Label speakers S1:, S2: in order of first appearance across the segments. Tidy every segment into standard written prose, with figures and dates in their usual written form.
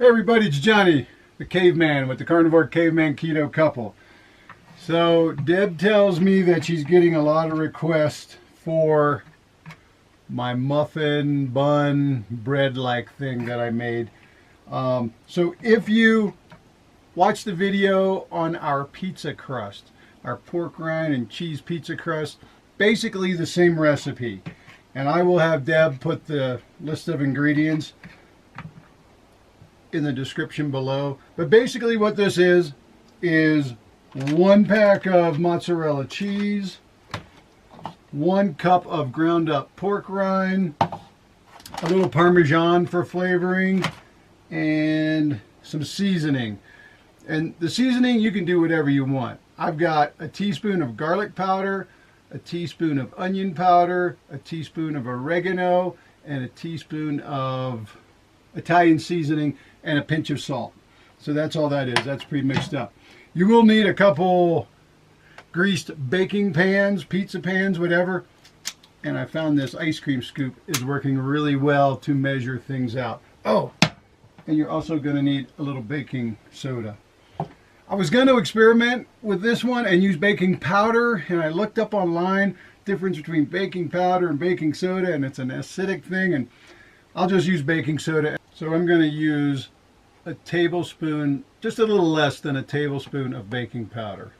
S1: Hey everybody, it's Johnny, the caveman with the Carnivore Caveman Keto couple. So Deb tells me that she's getting a lot of requests for my muffin bun bread-like thing that I made. So if you watch the video on our pizza crust, our pork rind and cheese pizza crust, basically the same recipe. And I will have Deb put the list of ingredients in the description below. But basically what this is 1 pack of mozzarella cheese, 1 cup of ground up pork rind, a little Parmesan for flavoring, and some seasoning. And the seasoning, you can do whatever you want. I've got a teaspoon of garlic powder, a teaspoon of onion powder, a teaspoon of oregano, and a teaspoon of Italian seasoning, and a pinch of salt. So that's all that is. That's pre-mixed up. You will need a couple greased baking pans, pizza pans, whatever. And I found this ice cream scoop is working really well to measure things out. Oh, and you're also going to need a little baking soda. I was going to experiment with this one and use baking powder, and I looked up online difference between baking powder and baking soda, and it's an acidic thing, and I'll just use baking soda. So I'm going to use a tablespoon, just a little less than a tablespoon of baking powder.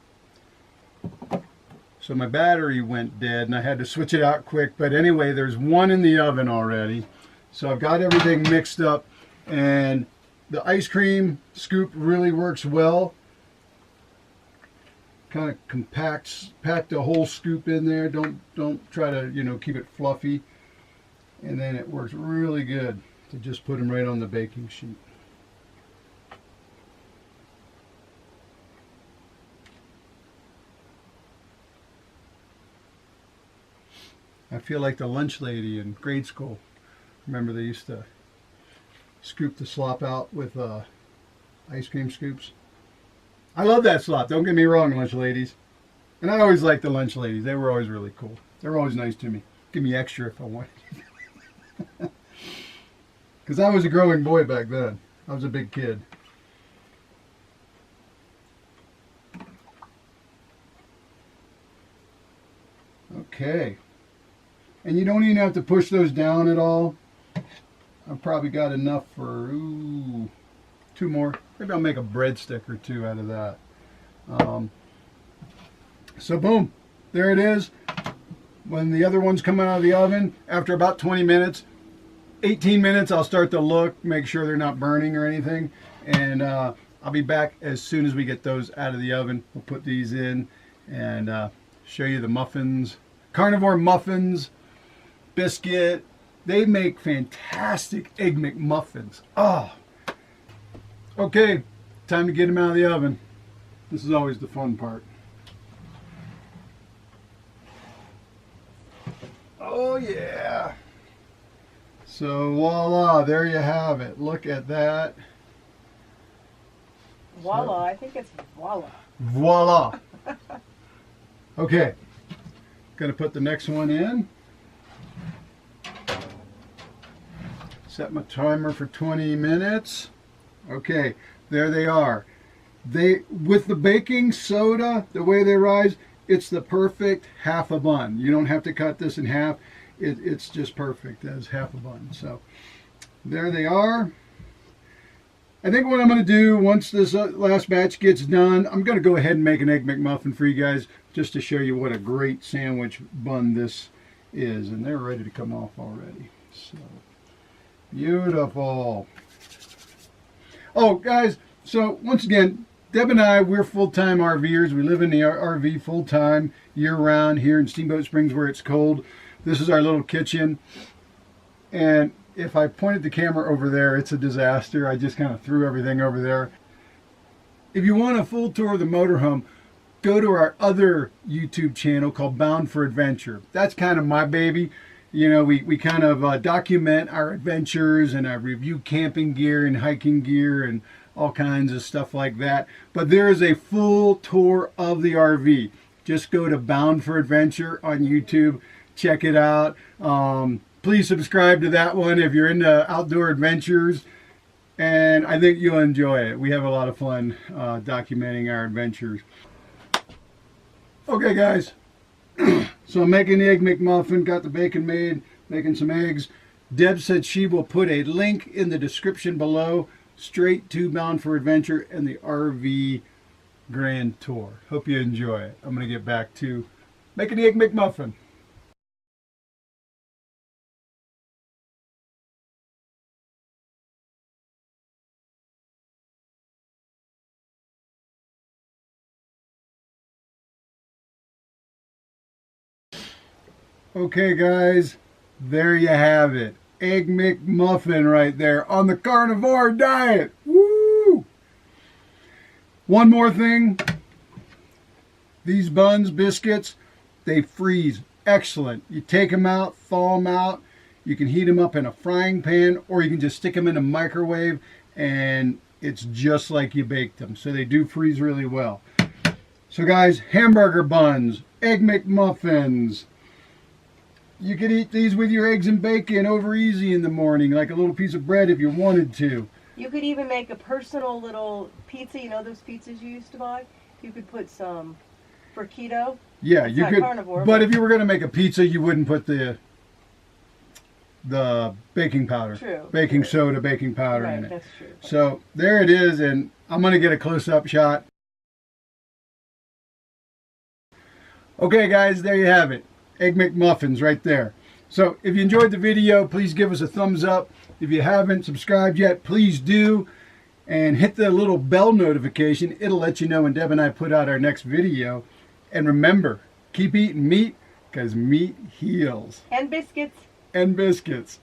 S1: So my battery went dead and I had to switch it out quick, but anyway, there's one in the oven already. So I've got everything mixed up, and the ice cream scoop really works well. Kind of pack the whole scoop in there. Don't try to, keep it fluffy. And then it works really good to just put them right on the baking sheet. I feel like the lunch lady in grade school. Remember they used to scoop the slop out with ice cream scoops? I love that slop, don't get me wrong, lunch ladies. And I always liked the lunch ladies. They were always really cool. They were always nice to me. Give me extra if I wanted. Because I was a growing boy back then. I was a big kid. Okay. And you don't even have to push those down at all. I've probably got enough for 2 more. Maybe I'll make a breadstick or 2 out of that. So boom, there it is. When the other ones come out of the oven, after about 20 minutes, 18 minutes, I'll start to look, make sure they're not burning or anything. And I'll be back as soon as we get those out of the oven. We'll put these in and show you the muffins. Carnivore muffins, Biscuit. They make fantastic Egg McMuffins. Oh. Okay, time to get them out of the oven. This is always the fun part. Oh yeah. So voila, there you have it. Look at that.
S2: Voila,
S1: So,
S2: I think it's voila.
S1: Voila. Okay, gonna put the next one in. Set my timer for 20 minutes. Okay, there they are. With the baking soda, the way they rise, it's the perfect half a bun. You don't have to cut this in half. It's just perfect as half a bun. So there they are. I think what I'm going to do once this last batch gets done, I'm going to go ahead and make an Egg McMuffin for you guys just to show you what a great sandwich bun this is. And they're ready to come off already. So beautiful. Oh, guys, so once again, Deb and I, we're full-time RVers. We live in the RV full-time, year-round here in Steamboat Springs where it's cold. This is our little kitchen. And if I pointed the camera over there, it's a disaster. I just kind of threw everything over there. If you want a full tour of the motorhome, go to our other YouTube channel called Bound for Adventure. That's kind of my baby. We kind of document our adventures, and I review camping gear and hiking gear and all kinds of stuff like that. But there is a full tour of the RV. Just go to Bound for Adventure on YouTube. Check it out. Please subscribe to that one if you're into outdoor adventures. and I think you'll enjoy it. We have a lot of fun documenting our adventures. Okay, guys. So I'm making the Egg McMuffin, got the bacon made, making some eggs. Deb said she will put a link in the description below, straight to Bound for Adventure and the RV Grand Tour. Hope you enjoy it. I'm going to get back to making the Egg McMuffin. Okay, guys, there you have it. Egg McMuffin right there on the carnivore diet. Woo! One more thing. These Buns biscuits, they freeze excellent. You take them out, thaw them out. You can heat them up in a frying pan, or you can just stick them in a microwave, and it's just like you baked them. So they do freeze really well. So guys, hamburger buns, Egg McMuffins. You could eat these with your eggs and bacon over easy in the morning, like a little piece of bread if you wanted to.
S2: You could even make a personal little pizza. You know those pizzas you used to buy? You could put some for keto.
S1: Yeah,
S2: it's
S1: you could.
S2: Carnivore,
S1: but if you were going to make a pizza, you wouldn't put the baking powder, baking soda, baking powder in it.
S2: That's true.
S1: So there it is, and I'm going to get a close-up shot. Okay, guys, there you have it. Egg McMuffins right there. So if you enjoyed the video, please give us a thumbs up. If you haven't subscribed yet, please do. And hit the little bell notification. It'll let you know when Deb and I put out our next video. And remember, keep eating meat, because meat heals.
S2: And biscuits.
S1: And biscuits.